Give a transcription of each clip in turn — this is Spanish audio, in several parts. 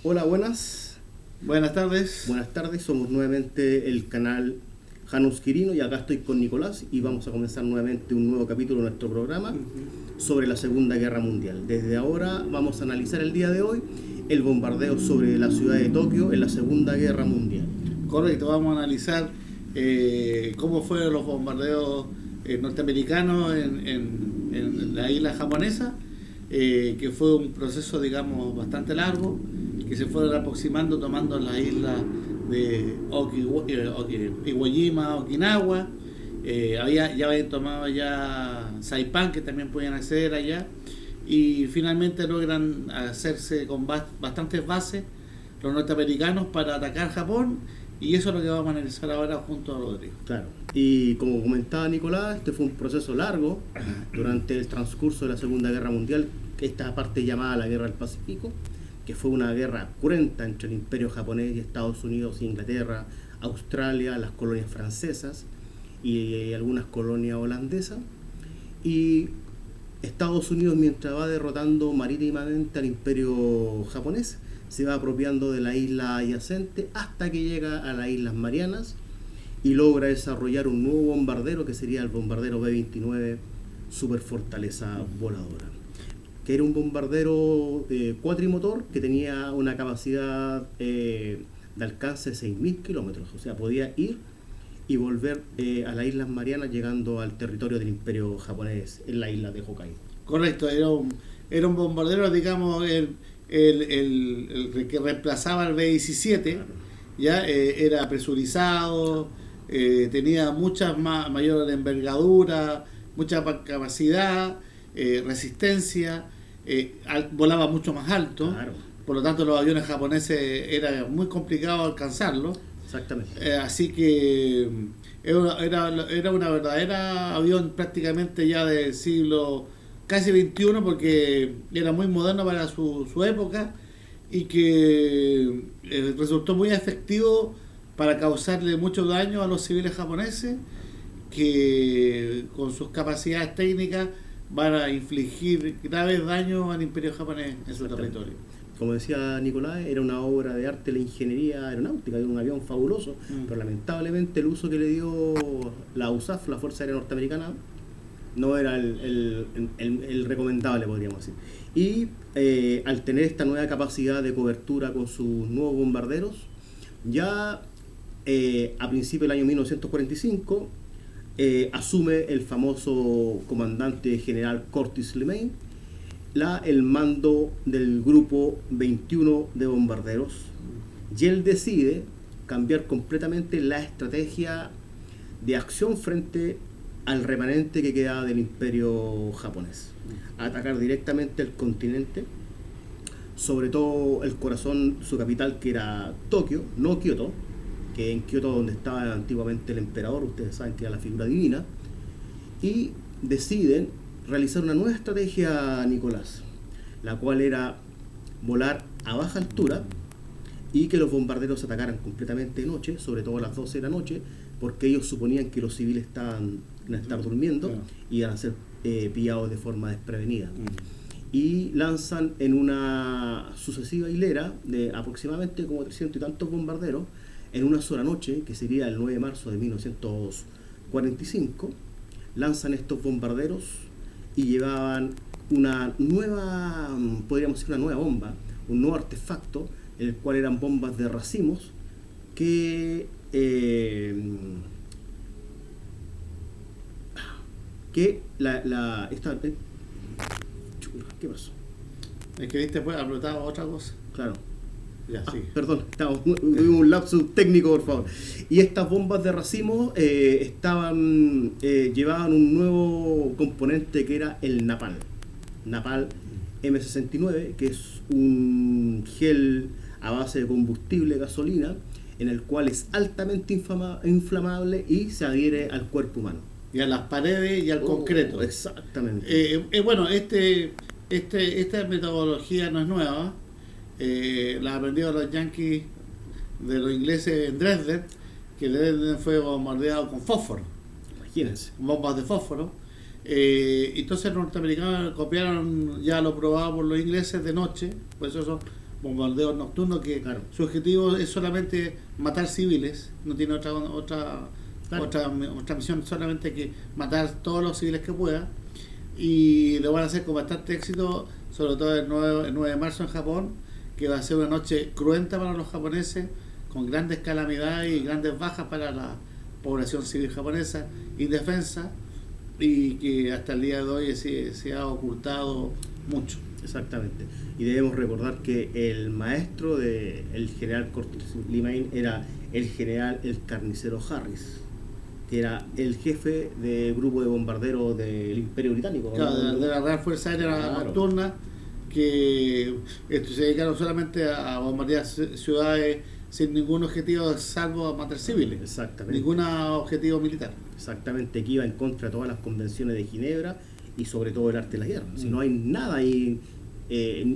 Hola, buenas. Buenas tardes. Buenas tardes, somos nuevamente el canal Janus Quirino y acá estoy con Nicolás y vamos a comenzar nuevamente un nuevo capítulo de nuestro programa sobre la Segunda Guerra Mundial. Desde ahora vamos a analizar el día de hoy el bombardeo sobre la ciudad de Tokio en la Segunda Guerra Mundial. Correcto, vamos a analizar cómo fueron los bombardeos norteamericanos en la isla japonesa, que fue un proceso, digamos, bastante largo, que se fueron aproximando tomando las islas de Iwo Jima, Okinawa, ya habían tomado ya Saipan, que también podían acceder allá, y finalmente logran hacerse con bastantes bases los norteamericanos para atacar Japón, y eso es lo que vamos a analizar ahora junto a Rodrigo. Claro, y como comentaba Nicolás, este fue un proceso largo durante el transcurso de la Segunda Guerra Mundial, esta parte llamada la Guerra del Pacífico, que fue una guerra cruenta entre el Imperio japonés y Estados Unidos, Inglaterra, Australia, las colonias francesas y algunas colonias holandesas. Y Estados Unidos, mientras va derrotando marítimamente al Imperio japonés, se va apropiando de la isla adyacente hasta que llega a las Islas Marianas y logra desarrollar un nuevo bombardero que sería el bombardero B-29 Superfortaleza Voladora, que era un bombardero cuatrimotor que tenía una capacidad de alcance de 6.000 kilómetros, o sea, podía ir y volver a las Islas Marianas llegando al territorio del Imperio japonés en la isla de Hokkaido. Correcto, era un bombardero, digamos, el que reemplazaba al B-17, Claro. ya era presurizado, tenía mayor envergadura, mucha capacidad, resistencia, volaba mucho más alto, Claro. por lo tanto los aviones japoneses era muy complicado alcanzarlos, Exactamente. así que era una verdadera avión prácticamente ya del siglo casi 21, porque era muy moderno para su época y que resultó muy efectivo para causarle mucho daño a los civiles japoneses, que con sus capacidades técnicas van a infligir graves daños al Imperio japonés en su territorio. Como decía Nicolás, era una obra de arte la ingeniería aeronáutica, era un avión fabuloso, pero lamentablemente el uso que le dio la USAF, la Fuerza Aérea Norteamericana, no era el recomendable, podríamos decir. Y al tener esta nueva capacidad de cobertura con sus nuevos bombarderos, ya a principios del año 1945 asume el famoso comandante general Curtis LeMay el mando del grupo 21 de bombarderos, y él decide cambiar completamente la estrategia de acción frente al remanente que quedaba del Imperio japonés, atacar directamente el continente, sobre todo el corazón, su capital, que era Tokio, no Kioto, que en Kioto donde estaba antiguamente el emperador, ustedes saben que era la figura divina, y deciden realizar una nueva estrategia, Nicolás, la cual era volar a baja altura y que los bombarderos atacaran completamente de noche, sobre todo a las 12 de la noche, porque ellos suponían que los civiles iban a estar durmiendo y iban a ser pillados de forma desprevenida. Y lanzan en una sucesiva hilera de aproximadamente como 300 y tantos bombarderos en una sola noche, que sería el 9 de marzo de 1945, lanzan estos bombarderos y llevaban una nueva, podríamos decir, una nueva bomba, un nuevo artefacto, el cual eran bombas de racimos que ¿qué pasó? Es que viste, pues, explotaba otra cosa. Claro. Ya, sí. Perdón, tuvimos un lapsus técnico, por favor. Y estas bombas de racimo llevaban un nuevo componente que era el napalm M69, que es un gel a base de combustible, gasolina, en el cual es altamente inflamable y se adhiere al cuerpo humano. Y a las paredes y al concreto. Exactamente. Bueno, esta metodología no es nueva. La aprendieron los yanquis de los ingleses en Dresden, que Dresden fue bombardeado con fósforo. Imagínense. Bombas de fósforo. Entonces los norteamericanos copiaron ya lo probado por los ingleses de noche, pues eso son bombardeos nocturnos que Claro. su objetivo es solamente matar civiles, no tiene Claro. otra misión, solamente que matar todos los civiles que pueda, y lo van a hacer con bastante éxito, sobre todo el 9 de marzo en Japón, que va a ser una noche cruenta para los japoneses, con grandes calamidades y grandes bajas para la población civil japonesa indefensa, y que hasta el día de hoy se ha ocultado mucho. Exactamente. Y debemos recordar que el maestro del general Curtis LeMay era el general El Carnicero Harris, que era el jefe del grupo de bombarderos del Imperio Británico. Claro, de la Real Fuerza Aérea Claro. Nocturna, que se dedicaron solamente a bombardear ciudades sin ningún objetivo salvo a matar civiles. Exactamente. Ningún objetivo militar. Exactamente, que iba en contra de todas las convenciones de Ginebra y sobre todo el arte de la guerra. Si no hay nada ahí,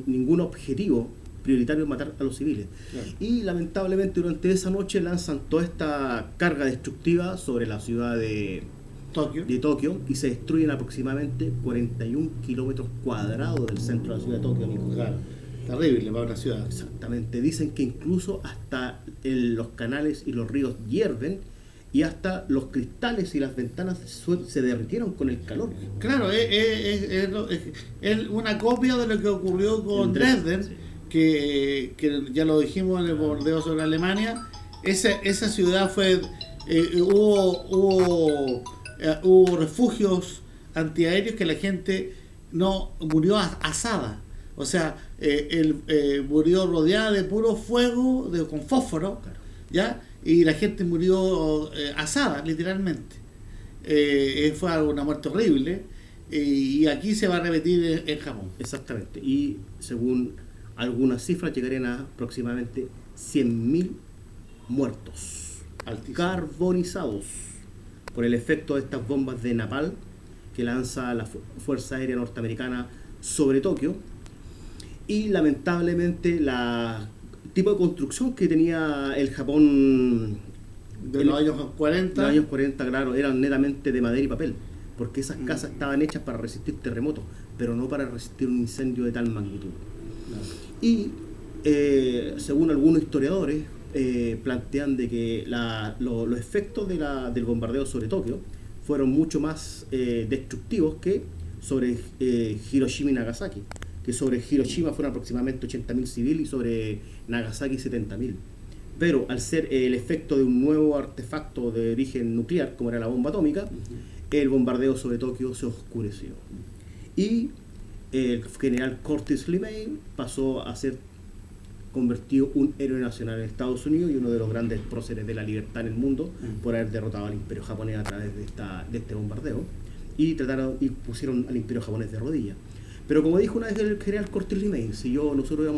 ningún objetivo prioritario es matar a los civiles. Claro. Y lamentablemente durante esa noche lanzan toda esta carga destructiva sobre la ciudad de Tokio y se destruyen aproximadamente 41 kilómetros cuadrados del centro de la ciudad de Tokio, amigo. Claro. Terrible para una ciudad. Exactamente, dicen que incluso hasta los canales y los ríos hierven y hasta los cristales y las ventanas se derritieron con el calor. Claro, es una copia de lo que ocurrió con En Dresden, Dresden, sí. que ya lo dijimos en el bombardeo sobre Alemania. Esa ciudad fue hubo refugios antiaéreos que la gente no murió asada. O sea, murió rodeada de puro fuego con fósforo, Claro. ¿ya? Y la gente murió asada, literalmente. Fue una muerte horrible, y aquí se va a repetir en Japón. Exactamente, y según algunas cifras llegarían a aproximadamente 100.000 muertos Altísimo. carbonizados por el efecto de estas bombas de napalm que lanza la Fuerza Aérea Norteamericana sobre Tokio. Y lamentablemente la tipo de construcción que tenía el Japón De los años 40. los años 40, claro, eran netamente de madera y papel, porque esas casas estaban hechas para resistir terremotos, pero no para resistir un incendio de tal magnitud. Y según algunos historiadores plantean de que los efectos del bombardeo sobre Tokio fueron mucho más destructivos que sobre Hiroshima y Nagasaki, que sobre Hiroshima fueron aproximadamente 80.000 civiles y sobre Nagasaki 70.000. Pero al ser el efecto de un nuevo artefacto de origen nuclear, como era la bomba atómica, el bombardeo sobre Tokio se oscureció. Y el general Curtis LeMay pasó a ser convertido un héroe nacional en Estados Unidos y uno de los grandes próceres de la libertad en el mundo por haber derrotado al imperio japonés a través de este bombardeo, y pusieron al imperio japonés de rodillas. Pero como dijo una vez el general Curtis LeMay, si nosotros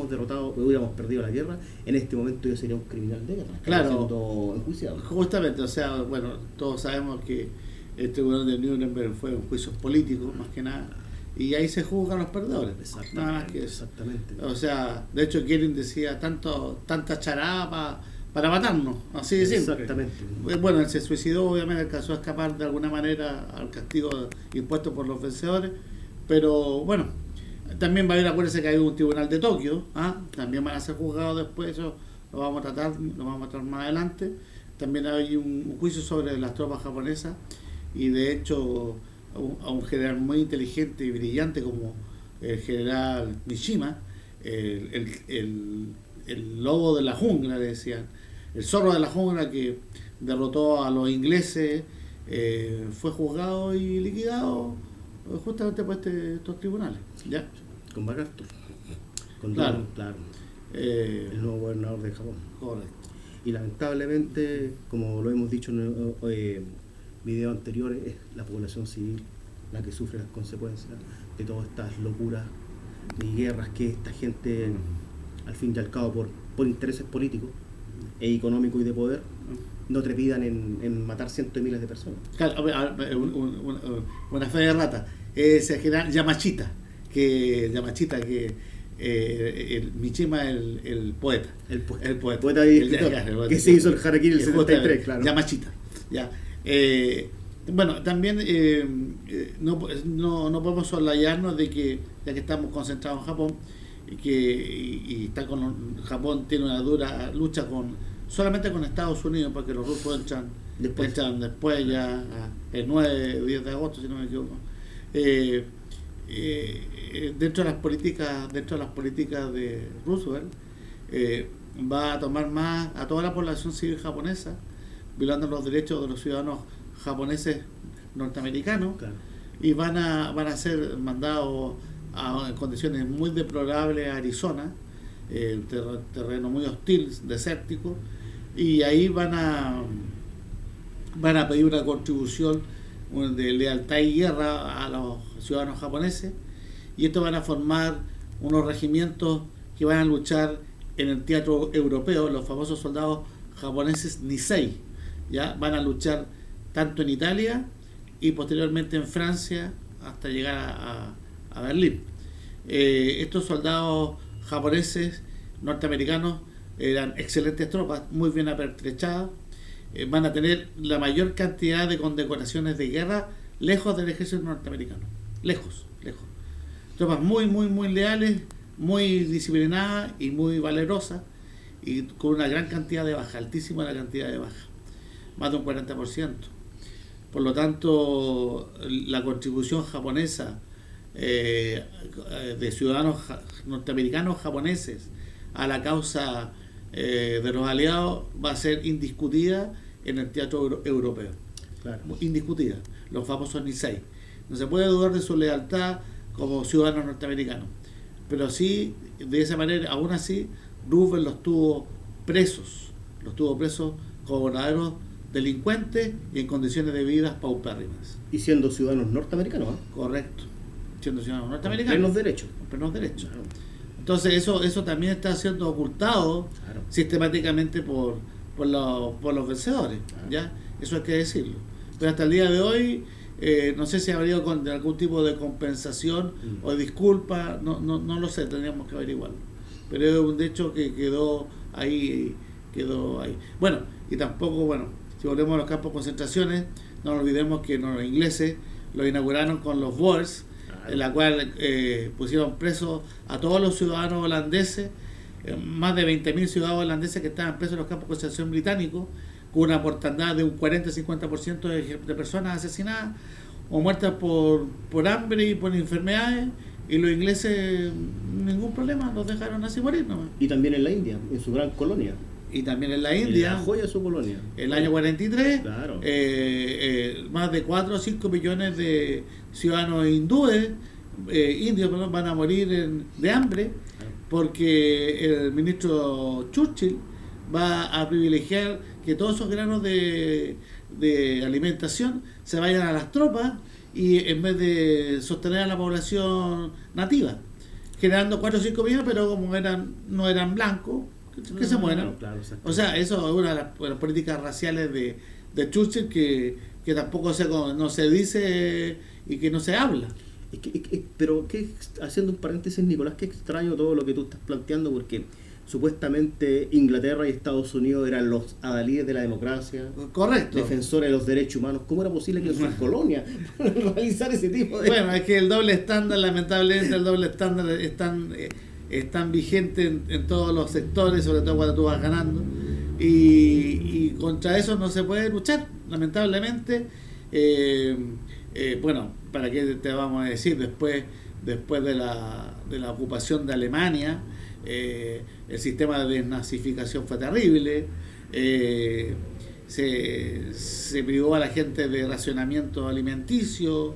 hubiéramos perdido la guerra, en este momento yo sería un criminal de guerra, Claro. siendo enjuiciado. Justamente, o sea, bueno, todos sabemos que el tribunal de Nuremberg fue un juicio político, más que nada, y ahí se juzgan los perdedores. Nada más que eso. Exactamente. O sea, de hecho, Goering decía tanta charada para matarnos, así de simple. Exactamente. Bueno, él se suicidó, obviamente, alcanzó a escapar de alguna manera al castigo impuesto por los vencedores, pero bueno, también va a haber, acuérdense que hay un tribunal de Tokio, también van a ser juzgados después, eso lo vamos a tratar más adelante. También hay un juicio sobre las tropas japonesas, y de hecho a un general muy inteligente y brillante como el general Mishima, el lobo de la jungla, le decían, el zorro de la jungla, que derrotó a los ingleses, fue juzgado y liquidado justamente por estos tribunales, ¿ya? Con MacArthur. Con Claro. Donald, claro. Eh, El nuevo gobernador de Japón. correcto. Y lamentablemente, como lo hemos dicho en videos anteriores, es la población civil la que sufre las consecuencias de todas estas locuras y guerras que esta gente, al fin y al cabo, por intereses políticos e económicos y de poder, no trepidan en matar cientos de miles de personas. Claro, a ver, una fe de rata. Es el general Yamashita, el Mishima, el poeta. El poeta. El poeta. Poeta y El- escritor, el- que se hizo el Harakiri el justamente, 73, claro. Yamashita. Ya. Bueno, también no podemos soslayarnos de que, ya que estamos concentrados en Japón, y está Japón tiene una dura lucha solamente con Estados Unidos, porque los rusos entran después ya el 9 o 10 de agosto, si no me equivoco. Dentro de las políticas de Roosevelt, va a tomar más a toda la población civil japonesa, violando los derechos de los ciudadanos japoneses norteamericanos, claro. Y van a ser mandados en condiciones muy deplorables a Arizona, terreno muy hostil, desértico, y ahí van a pedir una contribución de lealtad y guerra a los ciudadanos japoneses, y estos van a formar unos regimientos que van a luchar en el teatro europeo, los famosos soldados japoneses Nisei, ya van a luchar tanto en Italia y posteriormente en Francia hasta llegar a Berlín. Estos soldados japoneses norteamericanos eran excelentes tropas, muy bien apertrechadas, van a tener la mayor cantidad de condecoraciones de guerra lejos del ejército norteamericano, lejos. Tropas muy leales, muy disciplinadas y muy valerosas, y con una gran cantidad de bajas, altísima la cantidad de bajas, más de un 40%. Por lo tanto, la contribución japonesa de ciudadanos norteamericanos japoneses a la causa de los aliados va a ser indiscutida en el teatro europeo. Claro. Indiscutida. Los famosos Nisei. No se puede dudar de su lealtad como ciudadanos norteamericanos. Pero sí, de esa manera, aún así, Roosevelt los tuvo presos como verdaderos delincuentes y en condiciones de vidas paupérrimas. Y siendo ciudadanos norteamericanos, ¿eh? Correcto. Siendo ciudadanos norteamericanos. Con plenos derechos. Claro. Entonces eso también está siendo ocultado, claro, sistemáticamente por los vencedores. Claro. ¿Ya? Eso hay que decirlo. Pero hasta el día de hoy, no sé si habría algún tipo de compensación o de disculpa, no lo sé, tendríamos que averiguarlo. Pero es un hecho que quedó ahí. Bueno, y tampoco, si volvemos a los campos de concentraciones, no olvidemos que los ingleses lo inauguraron con los Boers, en la cual pusieron presos a todos los ciudadanos holandeses, más de 20.000 ciudadanos holandeses que estaban presos en los campos de concentración británicos, con una mortandad de un 40-50% de personas asesinadas o muertas por hambre y por enfermedades, y los ingleses ningún problema, los dejaron así morir nomás. Y también en la India, en su gran colonia. Y también en la India, la joya de su colonia. El año 43, claro. Más de 4 o 5 millones de ciudadanos indios van a morir de hambre, porque el ministro Churchill va a privilegiar que todos esos granos de alimentación se vayan a las tropas, y en vez de sostener a la población nativa, generando 4 o 5 millones, pero como no eran blancos, que se mueran. Claro, o sea, eso es una de las políticas raciales de Churchill que tampoco no se dice y que no se habla. Pero haciendo un paréntesis, Nicolás, qué extraño todo lo que tú estás planteando, porque supuestamente Inglaterra y Estados Unidos eran los adalides de la democracia. Correcto. Defensores de los derechos humanos. ¿Cómo era posible que en sus colonias realizar ese tipo de...? Bueno, es que el doble estándar, lamentablemente, es tan vigente en todos los sectores, sobre todo cuando tú vas ganando, y contra eso no se puede luchar, lamentablemente. Bueno, ¿para qué te vamos a decir? Después de la ocupación de Alemania, el sistema de desnazificación fue terrible, se privó a la gente de racionamiento alimenticio,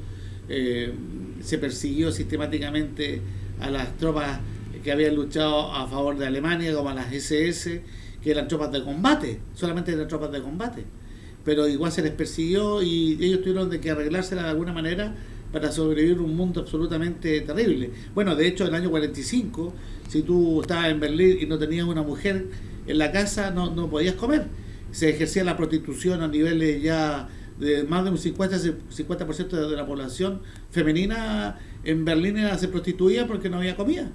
se persiguió sistemáticamente a las tropas que habían luchado a favor de Alemania, como a las SS, que eran tropas de combate, solamente eran tropas de combate, pero igual se les persiguió y ellos tuvieron que arreglársela de alguna manera para sobrevivir un mundo absolutamente terrible. Bueno, de hecho, en el año 45, si tú estabas en Berlín y no tenías una mujer en la casa, no podías comer. Se ejercía la prostitución a niveles ya de más de un 50% de la población femenina en Berlín se prostituía porque no había comida.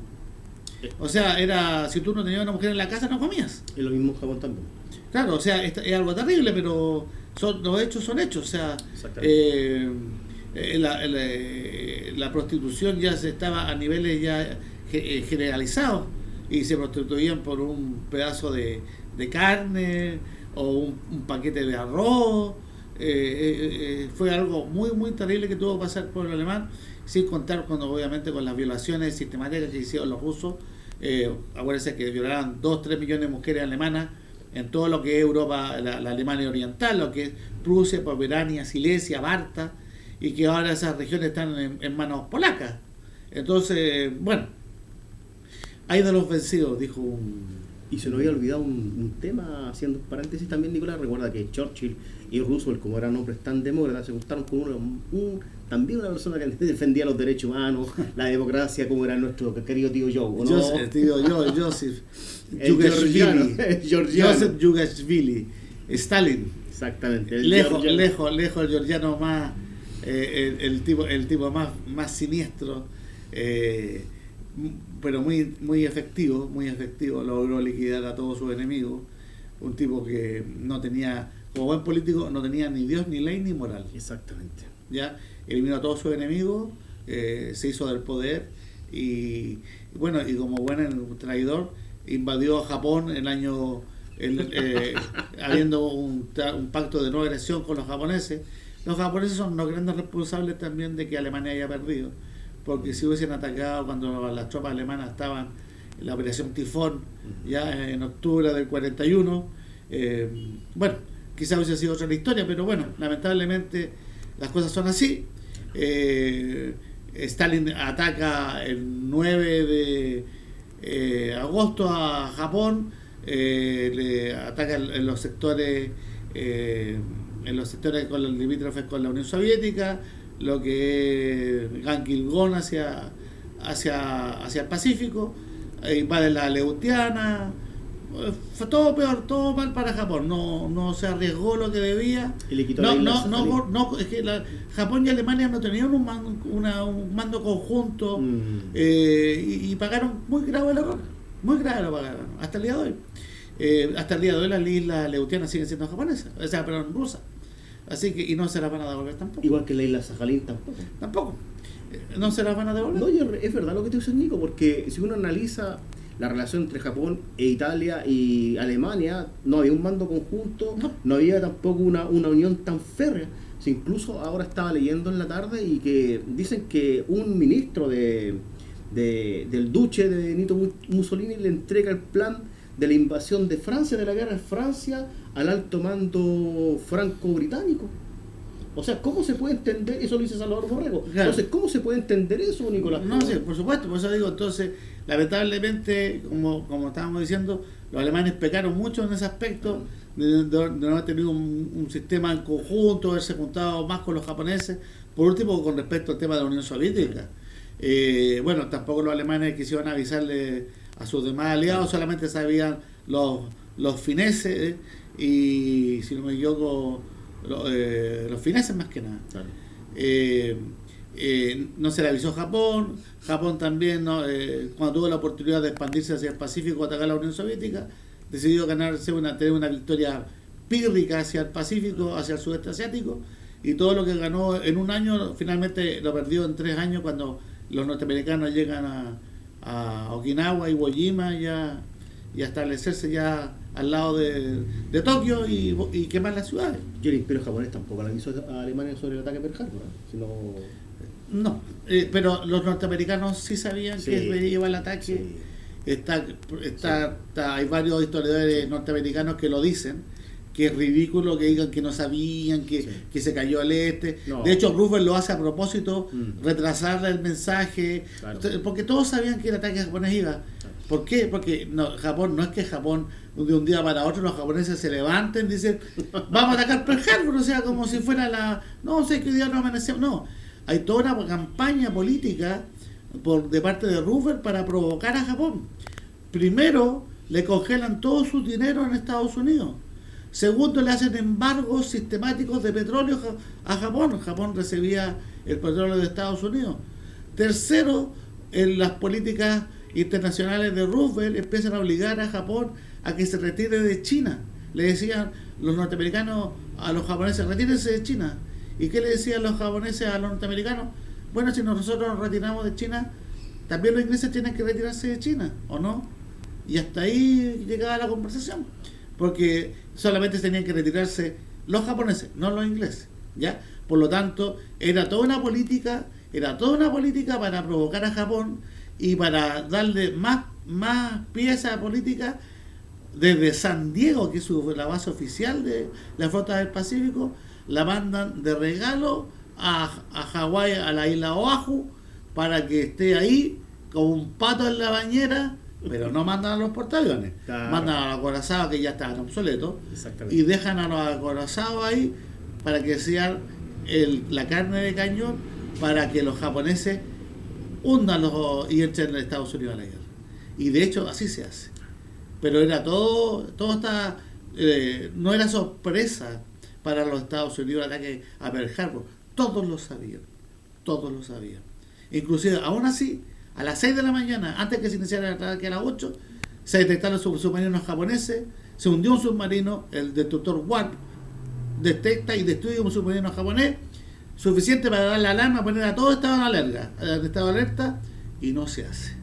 O sea, si tú no tenías una mujer en la casa, no comías. Y lo mismo en Japón también. Claro, o sea, es algo terrible, pero los hechos son hechos. O sea, la prostitución ya se estaba a niveles ya generalizados y se prostituían por un pedazo de carne o un paquete de arroz. Fue algo muy muy terrible que tuvo que pasar el pueblo alemán, sin contar obviamente con las violaciones sistemáticas que hicieron los rusos. Acuérdense que violaron 2-3 millones de mujeres alemanas en todo lo que es Europa, la Alemania oriental, lo que es Prusia, Pomerania, Silesia, Barta, y que ahora esas regiones están en manos polacas. Entonces, bueno, hay de los vencidos, dijo un... Y se nos había olvidado un tema, haciendo paréntesis también, Nicolás. Recuerda que Churchill y Roosevelt, como eran hombres tan demócratas, se gustaron con también una persona que defendía los derechos humanos, la democracia, como era nuestro querido tío Joe, ¿no? El tío Joe, Joseph Georgiano. Jugashvili, Stalin. Exactamente. Lejos el georgiano más, el tipo más siniestro, pero muy efectivo, logró liquidar a todos sus enemigos. Un tipo que no tenía, como buen político, no tenía ni Dios, ni ley, ni moral. Exactamente. Ya eliminó a todos sus enemigos, se hizo del poder y bueno, y como buen traidor invadió Japón el año habiendo un pacto de no agresión con los japoneses. Los japoneses son los grandes responsables también de que Alemania haya perdido, porque si hubiesen atacado cuando las tropas alemanas estaban en la operación Tifón, ya en octubre del 41, bueno, quizás hubiese sido otra la historia, pero bueno, lamentablemente las cosas son así. Stalin ataca el 9 de agosto a Japón, le ataca en los sectores con los limítrofes con la Unión Soviética, lo que es Gangilgón hacia el Pacífico, invade la Aleutiana. Fue todo peor, todo mal para Japón. No se arriesgó lo que debía. Y le quitó es que Japón y Alemania no tenían un mando conjunto, y pagaron muy grave el error. Muy grave lo pagaron, hasta el día de hoy. Hasta el día de hoy las islas Aleutianas siguen siendo japonesas, o sea, perdón, rusas. Así que, y no se las van a devolver tampoco. Igual que la isla Sajalín tampoco. No se las van a devolver. No, es verdad lo que te dices, Nico, porque si uno analiza la relación entre Japón e Italia y Alemania, no había un mando conjunto, no había tampoco una unión tan férrea. Incluso ahora estaba leyendo en la tarde y que dicen que un ministro del duce de Benito Mussolini le entrega el plan de la invasión de Francia, de la guerra de Francia, al alto mando franco-británico. O sea, ¿cómo se puede entender? Eso lo dice Salvador Borrego. Claro. Entonces, ¿cómo se puede entender eso, Nicolás? No, sí, por supuesto, por eso digo, entonces, lamentablemente, como estábamos diciendo, los alemanes pecaron mucho en ese aspecto, de no haber tenido un sistema en conjunto, haberse juntado más con los japoneses, por último, con respecto al tema de la Unión Soviética. Bueno, tampoco los alemanes quisieron avisarle a sus demás aliados, solamente sabían los fineses, y si no me equivoco, los fineses más que nada. Claro. No se le avisó a Japón también, ¿no? Cuando tuvo la oportunidad de expandirse hacia el Pacífico, atacar a la Unión Soviética, decidió tener una victoria pírrica hacia el Pacífico, hacia el sudeste asiático, y todo lo que ganó en un año finalmente lo perdió en 3 años cuando los norteamericanos llegan a Okinawa y Iwo Jima y a establecerse ya al lado de Tokio y quemar las ciudades. Y el imperio japonés tampoco le avisó a Alemania sobre el ataque a Pearl Harbor, No, pero los norteamericanos sí sabían que iba el ataque. Sí. Hay varios historiadores norteamericanos que lo dicen, que es ridículo que digan que no sabían, que se cayó el este. No. De hecho, Roosevelt lo hace a propósito, retrasar el mensaje, claro, porque todos sabían que el ataque japonés iba. Claro. ¿Por qué? Porque Japón no es que Japón de un día para otro los japoneses se levanten y dicen vamos a atacar Pearl Harbor, o sea, como si fuera no sé qué día no amanecemos. No, hay toda una campaña política de parte de Roosevelt para provocar a Japón. Primero, le congelan todo su dinero en Estados Unidos. Segundo, le hacen embargos sistemáticos de petróleo a Japón. Japón recibía el petróleo de Estados Unidos. Tercero, en las políticas internacionales de Roosevelt empiezan a obligar a Japón a que se retire de China. Le decían los norteamericanos a los japoneses, retírense de China. ¿Y qué le decían los japoneses a los norteamericanos? Bueno, si nosotros nos retiramos de China, también los ingleses tienen que retirarse de China, ¿o no? Y hasta ahí llegaba la conversación, porque solamente tenían que retirarse los japoneses, no los ingleses, ¿ya? Por lo tanto, era toda una política para provocar a Japón y para darle más pie a esa política. Desde San Diego, que es la base oficial de la flota del Pacífico, la mandan de regalo a Hawái, a la isla Oahu, para que esté ahí como un pato en la bañera, pero no mandan a los portaaviones, claro. Mandan a los acorazados que ya estaban obsoletos Exactamente. y dejan a los acorazados ahí para que sean la carne de cañón para que los japoneses hundan y entren en Estados Unidos a la guerra. Y de hecho así se hace. Pero era todo está, no era sorpresa para los Estados Unidos el ataque a Pearl Harbor. Todos lo sabían. Inclusive, aún así, a las 6 de la mañana, antes que se iniciara el ataque a las 8, se detectaron submarinos japoneses, se hundió un submarino, el destructor Warp detecta y destruye un submarino japonés, suficiente para dar la alarma, poner a todo estado de alerta, y no se hace.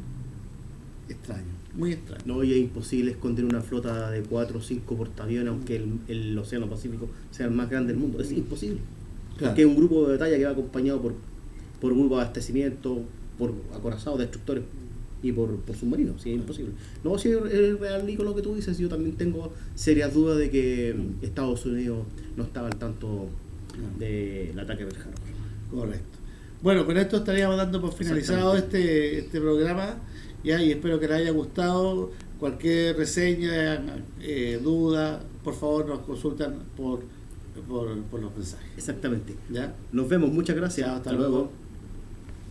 Extraño. Muy extraño. No, y es imposible esconder una flota de 4 o 5 portaaviones, aunque el Océano Pacífico sea el más grande del mundo. Es imposible. Claro. Porque es un grupo de batalla que va acompañado por grupos de abastecimiento, por acorazados, destructores y por submarinos. Sí, es imposible. No, si es real, Nico, lo que tú dices. Yo también tengo serias dudas de que Estados Unidos no estaba al tanto del ataque del Harbor. Correcto. Bueno, con esto estaríamos dando por finalizado este programa. Ya, y espero que les haya gustado. Cualquier reseña, duda, por favor nos consultan por los mensajes. Exactamente. ¿Ya? Nos vemos, muchas gracias. Hasta luego.